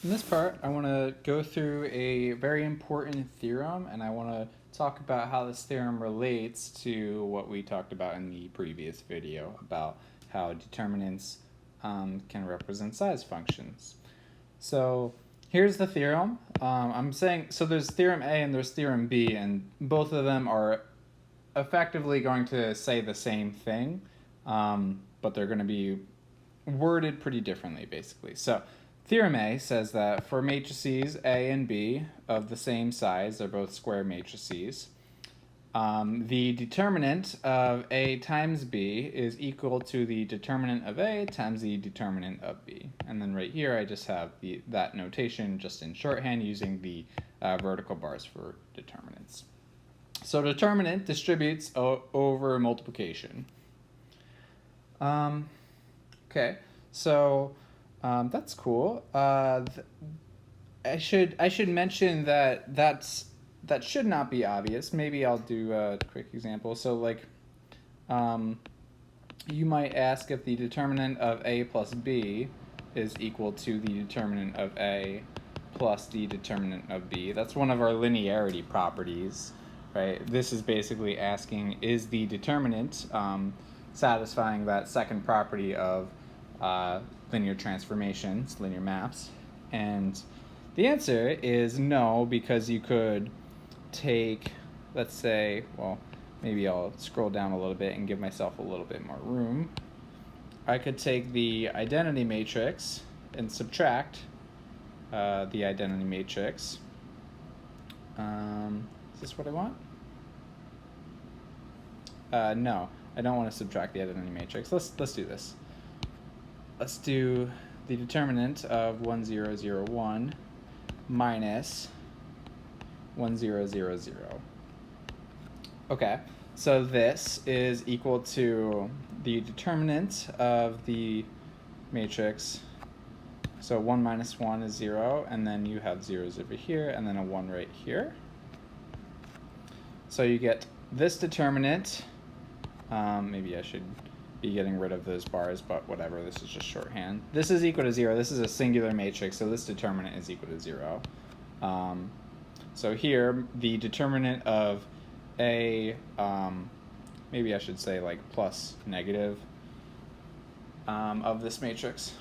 In this part, I want to go through a very important theorem, and I want to talk about how this theorem relates to what we talked about in the previous video about how determinants can represent size functions. So here's the theorem. I'm saying, so there's theorem A and there's theorem B, and both of them are effectively going to say the same thing, but they're going to be worded pretty differently, basically. So theorem A says that for matrices A and B of the same size, they're both square matrices, the determinant of A times B is equal to the determinant of A times the determinant of B. And then right here I just have that notation just in shorthand using the vertical bars for determinants. So determinant distributes over multiplication. Okay, so that's cool. I should mention that should not be obvious. Maybe I'll do a quick example. So like, you might ask if the determinant of A plus B is equal to the determinant of A plus the determinant of B. That's one of our linearity properties, right? This is basically asking, is the determinant satisfying that second property of linear transformations, linear maps? And the answer is no, because you could take, let's say, well, maybe I'll scroll down a little bit and give myself a little bit more room. I could take the identity matrix and subtract the identity matrix. Is this what I want? No, I don't want to subtract the identity matrix. Let's do this. Let's do the determinant of 1, 0, 0, 1 minus 1, 0, 0, 0. Okay, so this is equal to the determinant of the matrix. So 1 minus 1 is 0, and then you have zeros over here, and then a 1 right here. So you get this determinant. Maybe I should be getting rid of those bars, but whatever, this is just shorthand. This is equal to 0. This is a singular matrix, so this determinant is equal to 0. So here, the determinant of A, maybe I should say like plus negative of this matrix.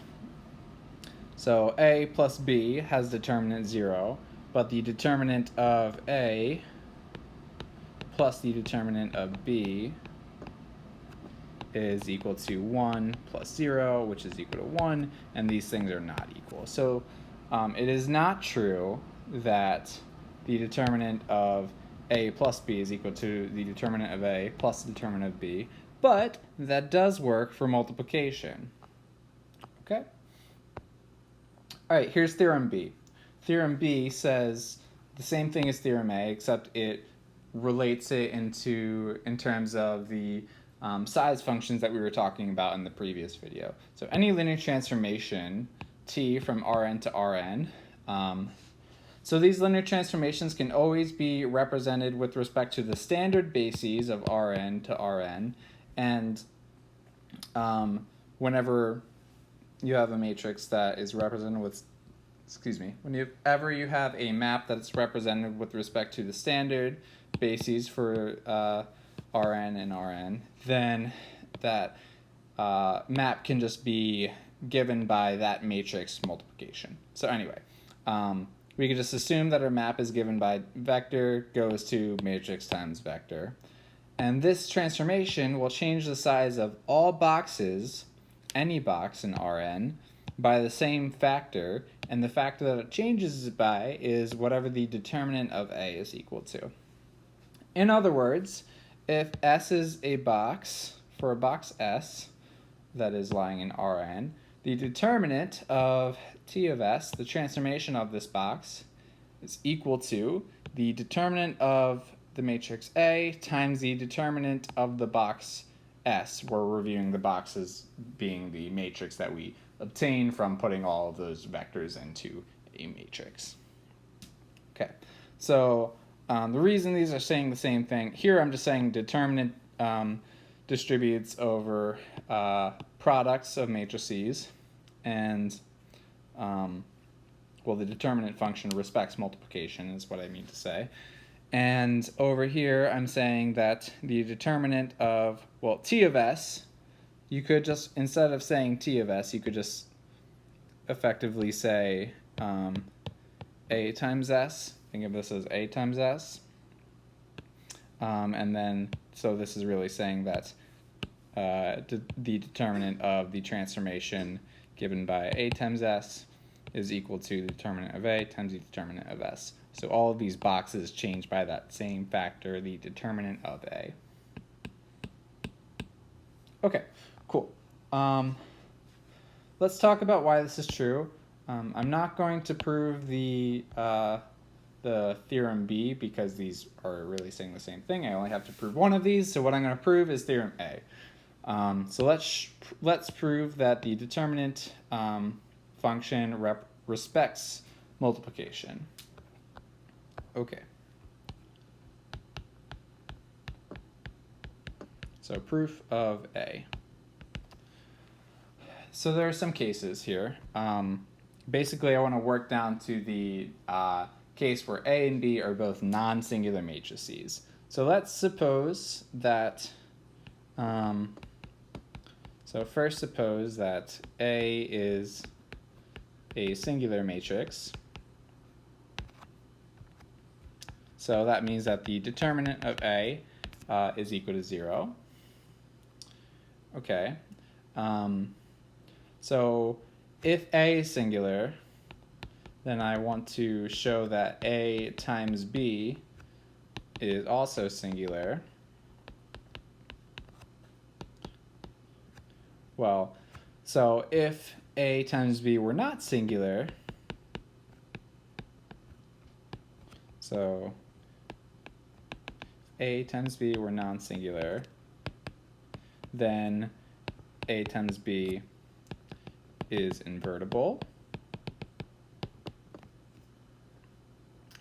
So A plus B has determinant 0, but the determinant of A plus the determinant of B is equal to 1 plus 0, which is equal to 1, and these things are not equal. So it is not true that the determinant of A plus B is equal to the determinant of A plus the determinant of B, but that does work for multiplication. Okay? All right, here's theorem B. Theorem B says the same thing as theorem A, except it relates it in terms of the size functions that we were talking about in the previous video. So any linear transformation, t from Rn to Rn, so these linear transformations can always be represented with respect to the standard bases of Rn to Rn, and whenever you have a matrix that is represented with, whenever you have a map that's represented with respect to the standard bases for Rn and Rn, then that map can just be given by that matrix multiplication. So anyway, we can just assume that our map is given by vector goes to matrix times vector. And this transformation will change the size of all boxes, any box in Rn, by the same factor, and the factor that it changes it by is whatever the determinant of A is equal to. In other words, if S is a box, for a box S that is lying in Rn, the determinant of T of S, the transformation of this box, is equal to the determinant of the matrix A times the determinant of the box S. We're reviewing the boxes being the matrix that we obtain from putting all of those vectors into a matrix. Okay, so the reason these are saying the same thing, here I'm just saying determinant distributes over products of matrices, and well, the determinant function respects multiplication is what I mean to say. And over here, I'm saying that the determinant of, well, t of s, you could just, instead of saying t of s, you could just effectively say a times s. Think of this as a times s. And then, so this is really saying that the determinant of the transformation given by a times s is equal to the determinant of a times the determinant of s. So all of these boxes change by that same factor, the determinant of a. Okay, cool. Let's talk about why this is true. I'm not going to prove the theorem B because these are really saying the same thing. I only have to prove one of these, so what I'm going to prove is theorem A. So let's prove that the determinant function respects multiplication. Okay. So proof of A. So there are some cases here. Basically, I want to work down to the case where A and B are both non-singular matrices. So let's suppose that, so first suppose that A is a singular matrix. So that means that the determinant of A is equal to 0. Okay. So if A is singular, then I want to show that A times B is also singular. Well, so if A times B were not singular, so A times B were non-singular, then A times B is invertible.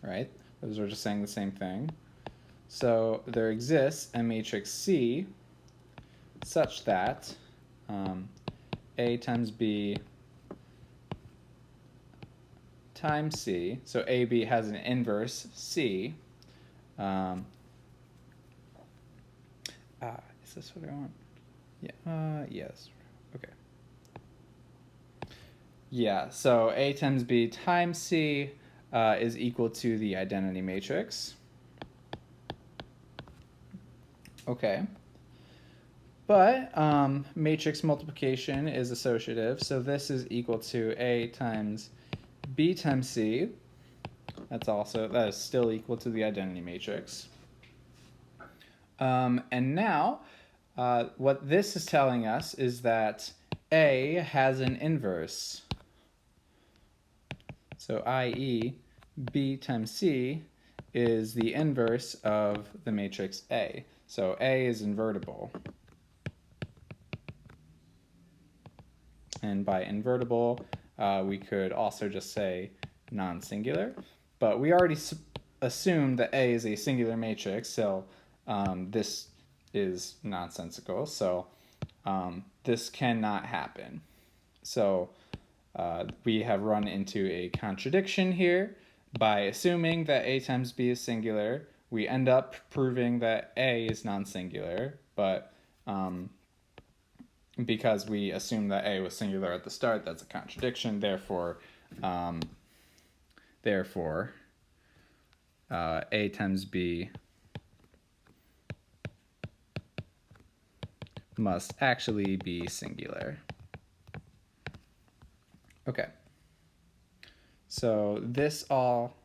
Right? Those are just saying the same thing. So there exists a matrix C such that A times B times C, so AB has an inverse C. Is this what I want? Yeah. Yes. Okay. Yeah. So A times B times C is equal to the identity matrix. Okay. But matrix multiplication is associative, so this is equal to A times B times C. That is still equal to the identity matrix. And now, what this is telling us is that A has an inverse. So i.e., B times C is the inverse of the matrix A. So A is invertible. And by invertible, we could also just say non-singular. But we already assumed that A is a singular matrix, so this is nonsensical. So this cannot happen. So we have run into a contradiction here. By assuming that A times B is singular, we end up proving that A is non-singular, but because we assume that A was singular at the start, that's a contradiction. Therefore, A times B must actually be singular. Okay. So this all,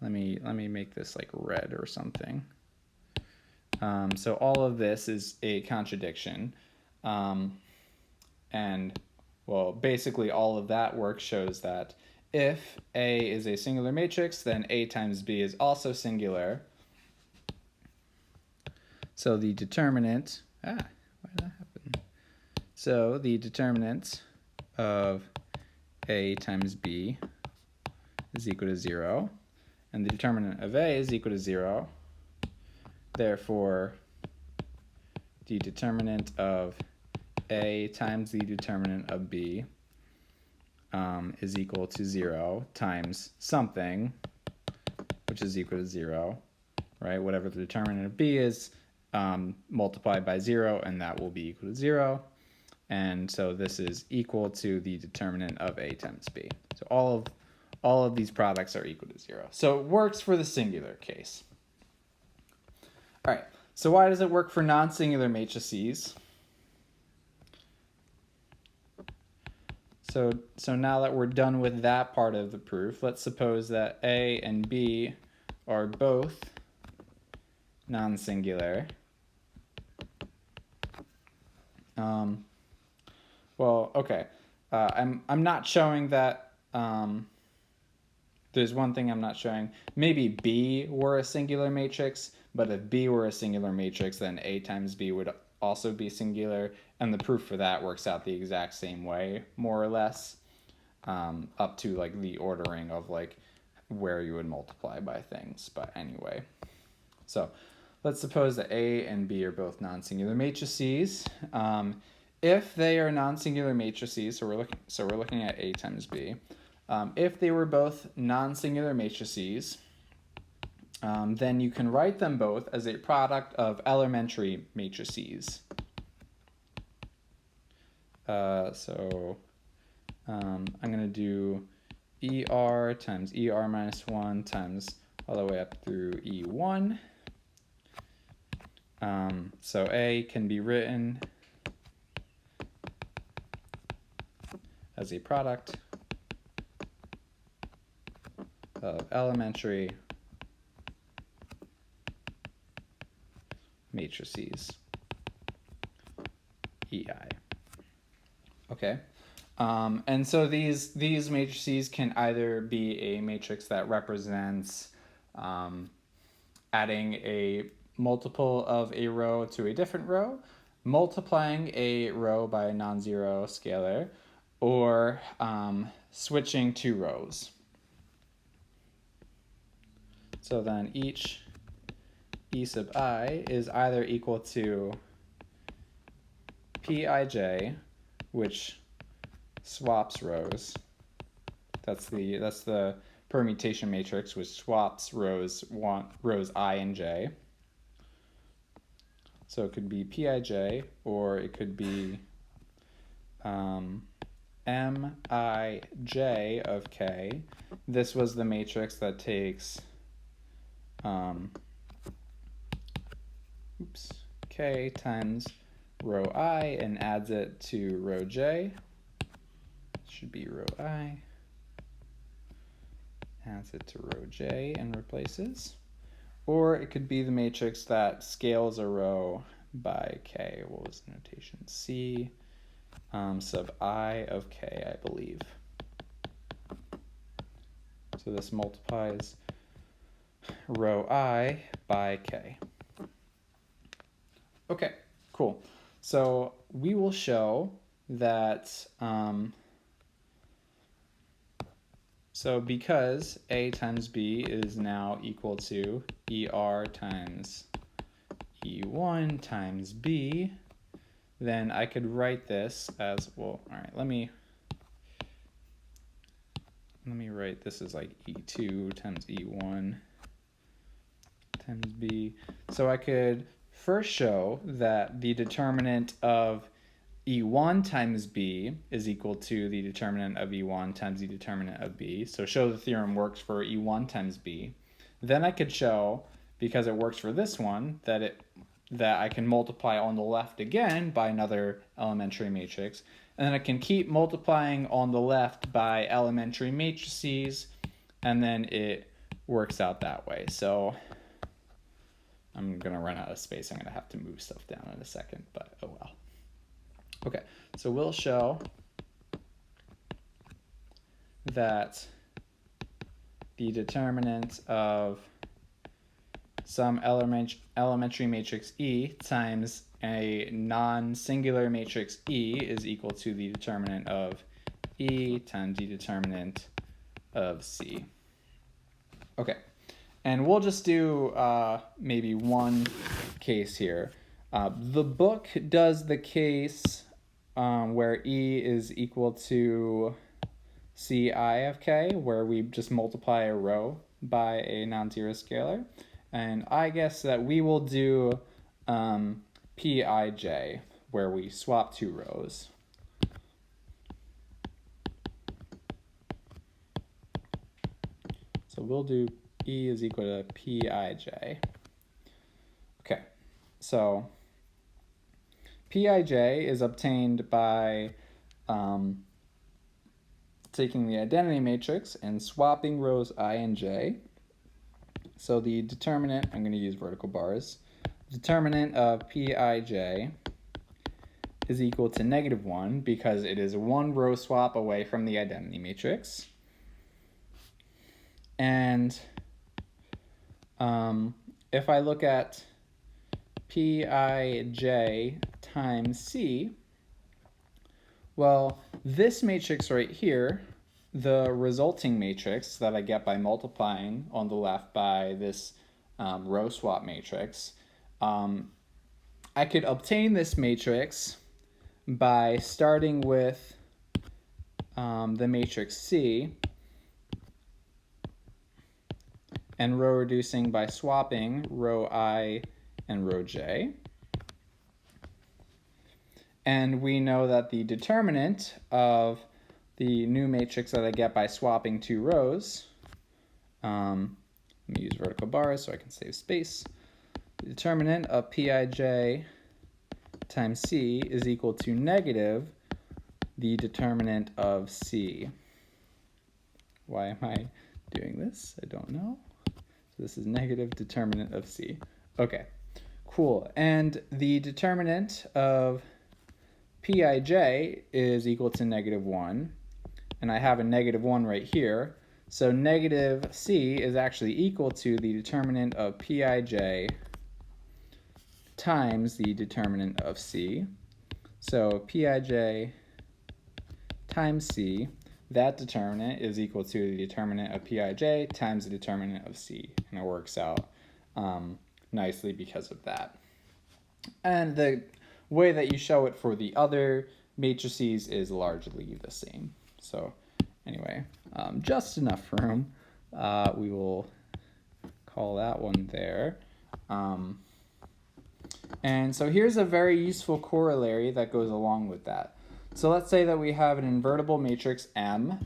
let me make this like red or something. So all of this is a contradiction. And, well, basically all of that work shows that if A is a singular matrix, then A times B is also singular. So the determinant, why did that happen? So the determinant of A times B is equal to 0, and the determinant of A is equal to 0. Therefore, the determinant of A times the determinant of B is equal to 0 times something, which is equal to 0, right? Whatever the determinant of b is, multiplied by 0, and that will be equal to 0. And so this is equal to the determinant of a times b. So all of these products are equal to 0. So it works for the singular case. All right, so why does it work for non-singular matrices? So now that we're done with that part of the proof, let's suppose that A and B are both non-singular. Well, okay. I'm not showing that. There's one thing I'm not showing. Maybe B were a singular matrix, but if B were a singular matrix, then A times B would also be singular, and the proof for that works out the exact same way, more or less, up to like the ordering of like where you would multiply by things. But anyway, so let's suppose that A and B are both non-singular matrices. If they are non-singular matrices, so we're looking at A times B. If they were both non-singular matrices, then you can write them both as a product of elementary matrices. I'm going to do ER times ER minus 1 times all the way up through E1. So A can be written as a product of elementary matrices, EI. Okay, and so these matrices can either be a matrix that represents adding a multiple of a row to a different row, multiplying a row by a non-zero scalar, or switching two rows. So then each E sub I is either equal to Pij, which swaps rows. That's the permutation matrix, which swaps rows I and j. So it could be Pij, or it could be Mij of k. This was the matrix that takes k times row I and adds it to row j. Should be row I. Adds it to row j and replaces. Or it could be the matrix that scales a row by k. What was the notation? C sub I of k, I believe. So this multiplies row I by k. Okay, cool. So we will show that, so because A times B is now equal to ER times E1 times B, then I could write this as, well, all right, let me write this as like E2 times E1 times B. So I could first show that the determinant of E1 times B is equal to the determinant of E1 times the determinant of B. So show the theorem works for E1 times B. Then I could show, because it works for this one, that I can multiply on the left again by another elementary matrix, and then I can keep multiplying on the left by elementary matrices, and then it works out that way. So I'm going to run out of space. I'm going to have to move stuff down in a second, but oh well. Okay, so we'll show that the determinant of some elementary matrix E times a non-singular matrix E is equal to the determinant of E times the determinant of C. Okay, and we'll just do maybe one case here. The book does the case where E is equal to Ci of k, where we just multiply a row by a non-zero scalar. And I guess that we will do Pij, where we swap two rows. So we'll do E is equal to Pij. Okay, so Pij is obtained by taking the identity matrix and swapping rows I and j. So the determinant, I'm going to use vertical bars, determinant of Pij is equal to -1 because it is one row swap away from the identity matrix. And if I look at Pij times C, well, this matrix right here, the resulting matrix that I get by multiplying on the left by this row swap matrix, I could obtain this matrix by starting with the matrix C and row reducing by swapping row I and row j. And we know that the determinant of the new matrix that I get by swapping two rows, let me use vertical bars so I can save space. The determinant of Pij times C is equal to negative the determinant of C. Why am I doing this? I don't know. So this is negative determinant of C. Okay, cool. And the determinant of Pij is equal to -1, and I have a -1 right here. So negative C is actually equal to the determinant of Pij times the determinant of C. So Pij times C, that determinant is equal to the determinant of Pij times the determinant of C, and it works out nicely because of that. And the way that you show it for the other matrices is largely the same. So anyway, just enough room. We will call that one there. And so here's a very useful corollary that goes along with that. So let's say that we have an invertible matrix M.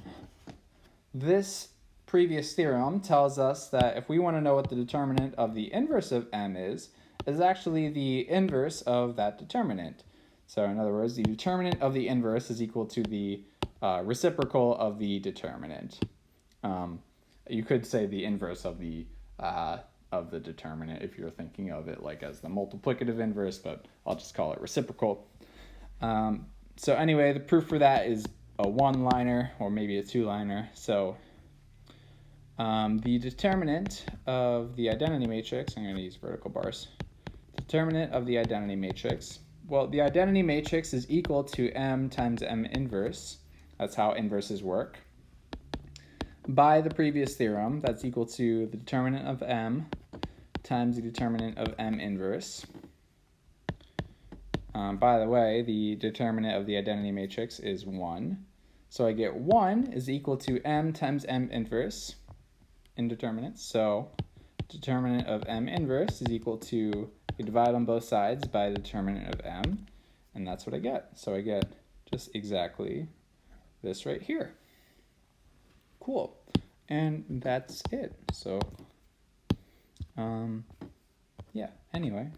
This previous theorem tells us that if we want to know what the determinant of the inverse of M is actually the inverse of that determinant. So in other words, the determinant of the inverse is equal to the reciprocal of the determinant. You could say the inverse of the determinant if you're thinking of it like as the multiplicative inverse, but I'll just call it reciprocal. So anyway, the proof for that is a one-liner or maybe a two-liner. So the determinant of the identity matrix, I'm going to use vertical bars. Determinant of the identity matrix. Well, the identity matrix is equal to M times M inverse. That's how inverses work. By the previous theorem, that's equal to the determinant of M times the determinant of M inverse. By the way, the determinant of the identity matrix is 1. So I get 1 is equal to M times M inverse in determinants. So determinant of M inverse is equal to, we divide on both sides by the determinant of M, and that's what I get. So I get just exactly this right here. Cool. And that's it. So, yeah, anyway.